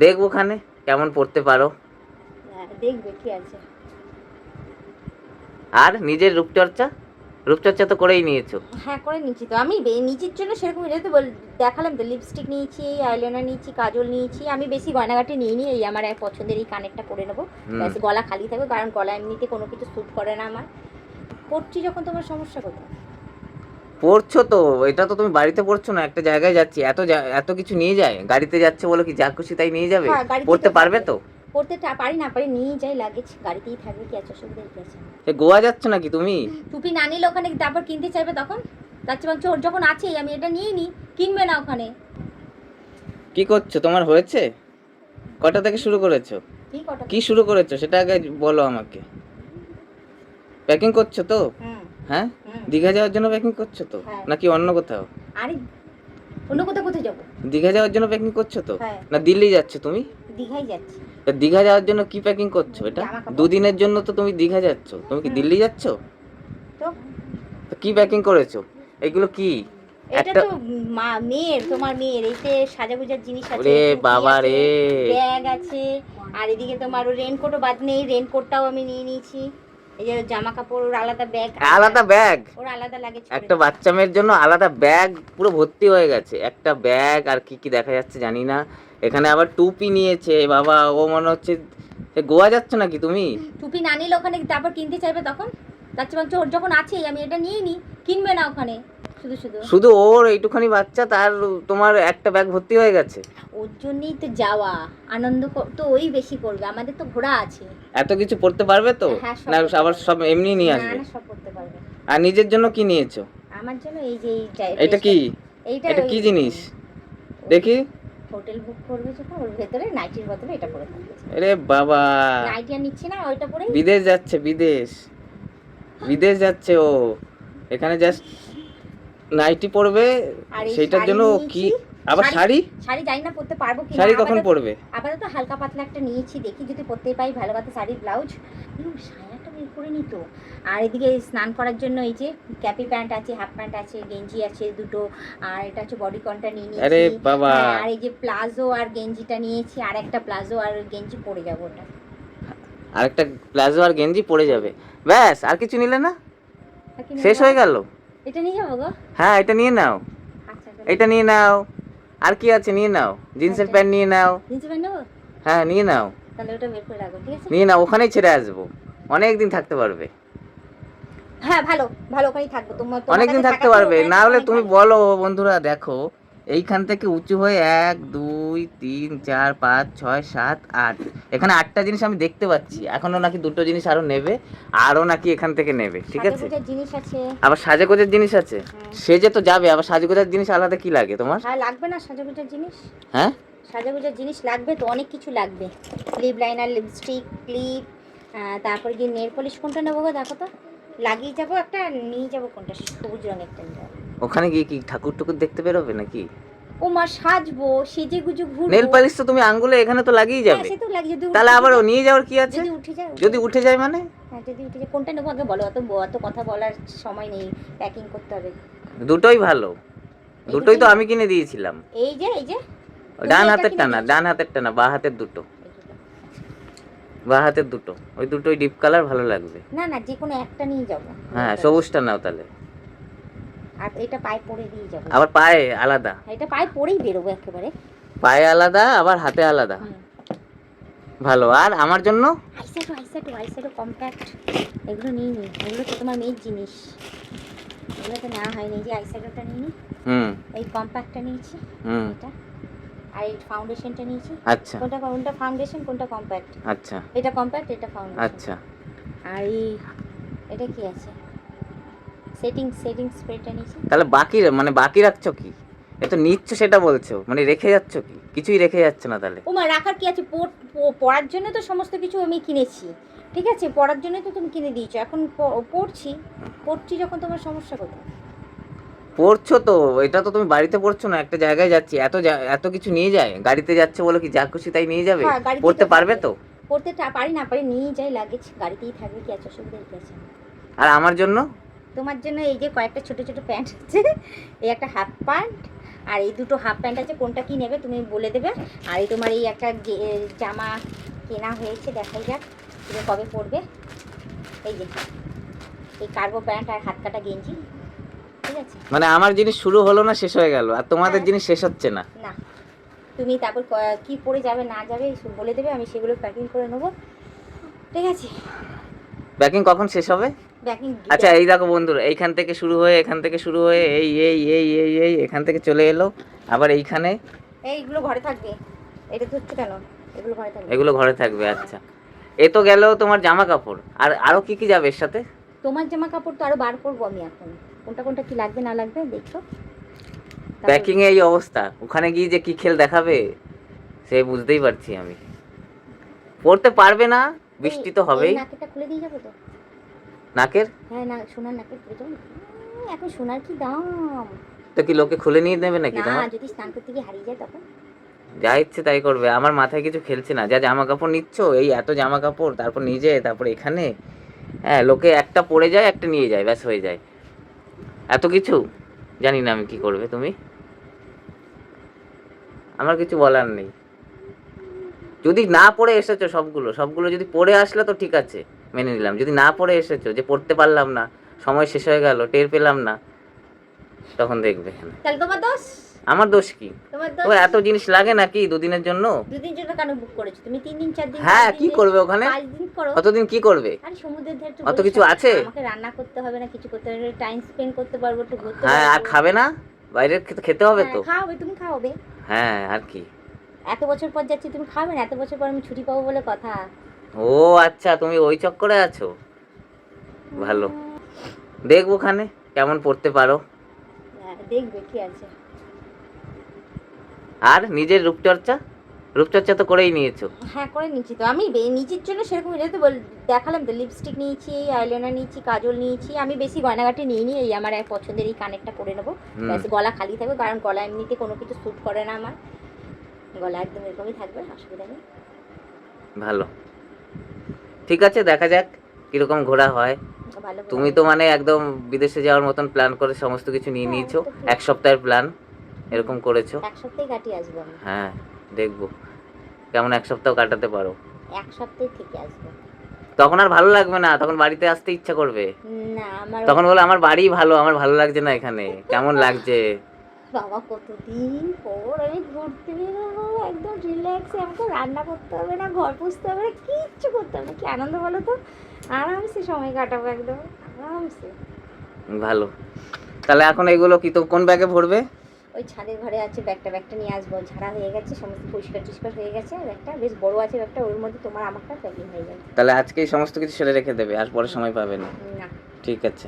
দেখবো খানে কেমন পড়তে পারো। দেখবে কি আছে। আর নিজের রূপচর্চা তো করেই নিয়েছো। হ্যাঁ করে নিচ্ছি তো আমি নিচের জন্য সেরকম যেহেতু দেখালাম তো, লিপস্টিক নিয়েছি, আইলাইনার নিয়েছি, কাজল নিয়েছি। আমি বেশি গয়নাগাটি নিইনি, এই আমার এক পছন্দের এই কানেরটা পরে নেবো, ব্যাস গলা খালি থাকবে, কারণ গলা এমনিতে কোনো কিছু স্যুট করে না আমার। পড়ছি যখন তোমার সমস্যা কোথায়? পড়ছো তো, এটা তো তুমি বাড়িতে পড়ছো না, একটা জায়গায় যাচ্ছি, এত কিছু নিয়ে যায়, গাড়িতে যাচ্ছে বলে কি যা খুশি তাই নিয়ে যাবে? হ্যাঁ গাড়িতে পড়তে পারবে তো? পড়তে পারি না পারি নিয়ে যাই, লাগেজ গাড়িতেই থাকবে, কি আছে অসুবিধা কি আছে? সে গোয়া যাচ্ছ নাকি তুমি? টুপি না নিলে ওখানে তারপর কিনতে চাইবে তখন, তার চেয়ে বলছো ওর যখন আছেই আমি এটা নিয়ে নিই, কিনবে না ওখানে। কি করছো, তোমার হয়েছে? কটা থেকে শুরু করেছো? কি শুরু করেছো সেটা আগে বলো আমাকে। প্যাকিং করছো তো? হ্যাঁ, দীঘা যাওয়ার জন্য প্যাকিং করছো তো, নাকি অন্য কোথাও? আরে অন্য কোথাও কোথায় যাবো? দীঘা যাওয়ার জন্য প্যাকিং করছো তো, হ্যাঁ। না দিল্লি যাচ্ছ তুমি? দীঘাই যাচ্ছি। তা দীঘা যাওয়ার জন্য কি প্যাকিং করছো? এটা দুদিনের জন্য তো তুমি দীঘা যাচ্ছ, তুমি কি দিল্লি যাচ্ছ? তো কি প্যাকিং করেছো? এগুলো কি? এটা তো মেয়ের, তোমার মেয়ের এইতে সাজাগুজার জিনিস আছে, ওরে বাবা রে, ব্যাগ আছে, আর এদিকে তোমার রেনকোটও বাদ নেই, রেনকোটটাও আমি নিয়ে নিয়েছি। এই যে জামা কাপড় ওর আলাদা ব্যাগ, ওর আলাদা লাগে। একটা বাচ্চা মেয়ের জন্য আলাদা ব্যাগ পুরো ভর্তি হয়ে গেছে, একটা ব্যাগ আর কি কি দেখা যাচ্ছে জানি না। এখানে আবার টুপি নিয়েছে বাবা, ও মনে হচ্ছে গোয়া যাচ্ছ নাকি তুমি? টুপি না নিলে ওখানে তারপর কিনতে চাইবে তখন, তার চেয়ে বলছো ওর যখন আছেই আমি এটা নিয়ে নিই, কিনবে না ওখানে। শুধু ওর এইটুখানি বাচ্চা, তার তোমার একটা ব্যাগ ভর্তি হয়ে গেছে। ওর জন্যই তো যাওয়া, আনন্দ তো ওই বেশি করবে, আমাদের তো ঘোরা আছে। এত কিছু পড়তে পারবে তো? না আবার সব এমনি নিয়ে আসবে? না সব পড়তে পারবে। আর নিজের জন্য কি নিয়েছো? আমার জন্য এই যে এটা কি? এটা কি জিনিস দেখি? হোটেল বুক করবে যখন ওর ভেতরে নাইটির বদলে এটা পরে থাকবে। আরে বাবা, নাইটি আর নিচ্ছি না, ওইটা পরে বিদেশ যাচ্ছে, বিদেশ যাচ্ছে ও, এখানে জাস্ট নাইটি পরবে, সেইটার জন্য কি আবার শাড়ি জানি না পরতে পারবো কি না। শাড়ি কখন পরবে? আপাতত হালকা পাতলা একটা নিয়েছি, দেখি যদি পরতে পাই ভালো কথা। শাড়ি ব্লাউজ সায়াটা বের করে নিত। আর এদিকে স্নান করার জন্য এই যে ক্যাপি প্যান্ট আছে, হাফ প্যান্ট আছে, গেঞ্জি আছে দুটো, আর এটা হচ্ছে বডিকনটা নিয়ে নিয়েছি। আরে বাবা, আর এই যে প্লাজো আর গেঞ্জিটা নিয়েছি, আর একটা প্লাজো আর গেঞ্জি পরে যাবো। ওটা আরেকটা প্লাজো আর গেঞ্জি পরে যাবে, ব্যাস আর কিছু নিলে না? শেষ হয়ে গেল? এটা নিয়ে যাবো গো। হ্যাঁ এটা নিয়ে নাও, এটা নিয়ে নাও, আর কি আছে নিয়ে নাও, জিন্সের প্যান্ট নিয়ে নাও। জিন্সের প্যান্ট নেবো? হ্যাঁ নিয়ে নাও, তাহলে ওটা বের করে রাখো, ঠিক আছে? নিয়ে নাও, ওখানেই ছেড়ে আসবো, অনেকদিন থাকতে পারবে। হ্যাঁ ভালো ভালো ওখানেই থাকবো, তোমার অনেকদিন থাকতে পারবে। না হলে তুমি বলো বন্ধুরা দেখো, এইখান থেকে উঁচু হয়ে 1 2 3 4 5 6 7 8, এখানে 8টা জিনিস আমি দেখতে পাচ্ছি। এখনো নাকি 2টো জিনিস আরো নেবে, আরো নাকি এখান থেকে নেবে, ঠিক আছে? জিনিস আছে, আবার সাজেগোজের জিনিস আছে, সেজে তো যাবে, আবার সাজেগোজের জিনিস আলাদা কি লাগে তোমার? হ্যাঁ লাগবে না সাজেগোজের জিনিস? হ্যাঁ সাজেগোজের জিনিস লাগবে তো, অনেক কিছু লাগবে। লিপ লাইনার, লিপস্টিক, ক্লিপ, তারপরে গিয়ে নেল পলিশ কোনটা নেবো গো দেখো তো, লাগিয়ে যাবো একটা, নিয়ে যাবো কোনটা, সবুজ রঙেরটা নিয়ে যাবো। ওখানে গিয়ে কি ঠাকুর টুকুর দেখতে বেরোবে নাকি? ও মা সাজবো, সেজে গুজে ঘুরবো। নেল পলিশ তো তুমি আঙ্গুলে এখানে তো লাগিয়ে যাবে, তাহলে আবার নিয়ে যাওয়ার কি আছে? যদি উঠে যায় মানে? হ্যাঁ যদি উঠে যায়, কোনটা নেবো আগে বলো, অত কথা বলার সময় নেই, প্যাকিং করতে হবে। দুটোই ভালো, দুটোই তো আমি কিনে দিয়েছিলাম। এই যে ডান হাতেরটা না, ডান হাতেরটা না, বাঁ হাতের দুটো, বাঁ হাতের দুটো, ওই দুটোই ডিপ কালার ভালো লাগবে। না না যে কোনো একটা নিয়ে যাবো। হ্যাঁ সবুজটা নাও তাহলে। আর এটা পায়ে পরে দিয়ে যাবো। আবার পায়ে আলাদা? এটা পায়ে পরেই বেরোবো একেবারে। পায়ে আলাদা আবার হাতে আলাদা, ভালো। আর আমার জন্য আইশ্যাডো কম্প্যাক্ট, এগুলো নিয়ে নি, এগুলো তো তোমার মেয়ের জিনিস, এগুলো তো না হয়নি। যে আইশ্যাডোটা নিয়ে নি, এই কম্প্যাক্টটা নিয়েছি, এটা আর এই ফাউন্ডেশনটা নিয়েছি। আচ্ছা, কোনটা ফাউন্ডেশন কোনটা কম্প্যাক্ট? আচ্ছা এটা কম্প্যাক্ট এটা ফাউন্ডেশন। আচ্ছা, আর এটা কি আছে, সেটিং স্প্রেটা নিয়েছি। তাহলে বাকি রাখছো কি? এত নিচ্ছ সেটা বলছো, মানে রেখে যাচ্ছ কি? কিছুই রেখে যাচ্ছে না তাহলে? ও মা রাখার কি আছে, পড়ার জন্য তো সমস্ত কিছু আমি কিনেছি, ঠিক আছে? পড়ার জন্য তো তুমি কিনে দিয়েছো, এখন পড়ছি যখন তোমার সমস্যা কোথায়? পড়ছো তো, এটা তো তুমি বাড়িতে পড়ছো না, একটা জায়গায় যাচ্ছি, এত কিছু নিয়ে যায়, গাড়িতে যাচ্ছে বলে কি যা খুশি তাই নিয়ে যাবে? পড়তে পারবে তো? পড়তে পারি না পারি নিয়ে যাই, লাগেজ গাড়িতেই থাকবে, কি আছে অসুবিধা কি আছে? আর আমার জন্য? তোমার জন্য এই যে কয়েকটা ছোট ছোট প্যান্ট আছে, এই একটা হাফ প্যান্ট, আর এই দুটো হাফ প্যান্ট আছে, কোনটা কি নেবে তুমি বলে দেবে। আর এই তোমার এই একটা জামা কেনা হয়েছে, দেখাই যাক তুমি কবে পরবে। এই যে এই কার্গো প্যান্ট আর হাত কাটা গেঞ্জি, ঠিক আছে। মানে আমার জিনিস শুরু হলো না, শেষ হয়ে গেল, আর তোমাদের হ্যাঁ। জিনিস শেষ হচ্ছে না। না, তুমি তারপর কি পরে যাবে না যাবে সব বলে দেবে, আমি সেগুলো প্যাকিং করে নেবো, ঠিক আছে। প্যাকিং কখন শেষ হবে? প্যাকিং আচ্ছা এই দেখো বন্ধুরা, এইখান থেকে শুরু হয়ে এখান থেকে শুরু হয়ে এই এই এই এই এই এখান থেকে চলে এলো আবার এইখানে। এইগুলো ঘরে থাকবে, এটা তো হচ্ছে কেন, এগুলো ঘরে থাকবে। এগুলো ঘরে থাকবে, আচ্ছা। এ তো গেল তোমার জামা কাপড়, আর আরো কি কি যাবে এর সাথে? তোমার জামা কাপড় তো আরো বার করবো আমি এখন, কোনটা কোনটা কি লাগবে না লাগবে দেখছো। প্যাকিং এ এই অবস্থা, ওখানে গিয়ে যে কি খেল দেখাবে সে বুঝতেই পারছি আমি। পড়তে পারবে না, বৃষ্টি তো হবেই। নাকেরটা খুলে দিয়ে যাবো তো। নাকের? হ্যাঁ না, সোনার নাকের খুলে যাবো। এখন সোনার কি দাম। তো কি লোকে খুলে নিয়ে নেবে নাকি না, তোমার? যদি স্নান করতে গিয়ে হারিয়ে যায় তখন। যা ইচ্ছে তাই করবে, আমার মাথায় কিছু খেলছে না। যা জামা কাপড় নিচ্ছ, এই এত জামা কাপড়, তারপর নিজে, তারপর এখানে, হ্যাঁ লোকে একটা পরে যায় একটা নিয়ে যায়, ব্যাস হয়ে যায়। এত কিছু জানি না আমি কি করবে তুমি, আমার কিছু বলার নেই। যদি না পড়ে এসেছো সবগুলো সবগুলো যদি পড়ে আসলে তো ঠিক আছে, মেনে নিলাম। যদি না পড়ে এসেছো, যে পড়তে পারলাম না, সময় শেষ হয়ে গেল, টের পেলাম না, তখন দেখবে। তাহলে তোমার দোষ। আমার দোষ কি? তোমার ও দোষ। এত জিনিস লাগে নাকি দুদিনের জন্য? দুদিন জন্য কেন বুক করেছো তুমি? 3 দিন 4 দিন। হ্যাঁ, 5 কি দিন, করবে ওখানে? 5 দিন করো। কতদিন কি করবে? আরে সমুদ্রের ধারে একটু অত বসে কিছু আছে? আমাকে রান্না করতে হবে না, কিছু করতে হবে না, টাইম স্পেন্ড করতে পারবো, একটু ঘুরতে হ্যাঁ, আর পারবো। খাবে না? বাইরের খেতে হবে তো। হ্যাঁ, খাওয়াবে, তুমি খাওয়াবে। হ্যাঁ, আর কি? এত বছর পর যাচ্ছি, তুমি খাবে না? এত বছর পর আমি ছুটি পাবো বলে কথা। ও আচ্ছা, তুমি ওই চক্করে আছো। ভালো, দেখবো ওখানে কেমন পড়তে পারো। হ্যাঁ, দেখবে কি আছে। আর নিজের রূপচর্চা, রূপচর্চা তো করেই নিয়েছো। হ্যাঁ, করে নিচ্ছি তো আমি নিজের জন্য সেরকম এটা তো দেখালাম তো, লিপস্টিক নিয়েছি, আইলাইনার নিয়েছি, কাজল নিয়েছি। আমি বেশি গয়নাগাটি নিইনি, এই আমার এক পছন্দের এই কানেরটা পরে নেবো, ব্যাস গলা খালি থাকবে, কারণ গলা এমনিতে কোনো কিছু স্যুট করে না আমার, গলা একদম এরকমই থাকবে, অসুবিধা নেই। ভালো, ঠিক আছে, দেখা যাক কিরকম ঘোরা হয়। ভালো তুমি তো মানে একদম বিদেশে যাওয়ার মতন প্ল্যান করে সমস্ত কিছু নিয়ে নিয়েছো, এক সপ্তাহের প্ল্যান এরকম করেছো। এক সপ্তাহে কাটিয়ে আসবো আমি। হ্যাঁ, দেখবো কেমন এক সপ্তাহ কাটাতে পারো। এক সপ্তাহে থেকে আসবো। তখন আর ভালো লাগবে না, তখন বাড়িতে আসতে ইচ্ছা করবে। না আমার তখন বলো আমার বাড়ি ভালো, আমার ভালো লাগছে না এখানে, কেমন লাগছে। বাবা কতদিন পর আমি ঘুরতে বেরোবো, একদম রিল্যাক্সে, আমাকে রান্না করতে হবে না, ঘর পুষতে হবে না, কিচ্ছু করতে হবে না। কি আনন্দ বলো তো, আরামসে সময় কাটাবো, একদম আরামসে। ভালো, তাহলে এখন এগুলো কি তো কোন ব্যাগে ভরবে? ওই ছাদের ঘরে আছে, ব্যাগটা নিয়ে আসবো, ঝাড়া হয়ে গেছে, সমস্ত পরিষ্কার টিষ্কার হয়ে গেছে, ব্যাগটা বেশ বড় আছে, ব্যাগটা ওর মধ্যে তোমার আমারটা প্যাকিং হয়ে যাবে। তাহলে আজকেই সমস্ত কিছু সেরে রেখে দেবে, আর পরে সময় পাবে না। না, ঠিক আছে।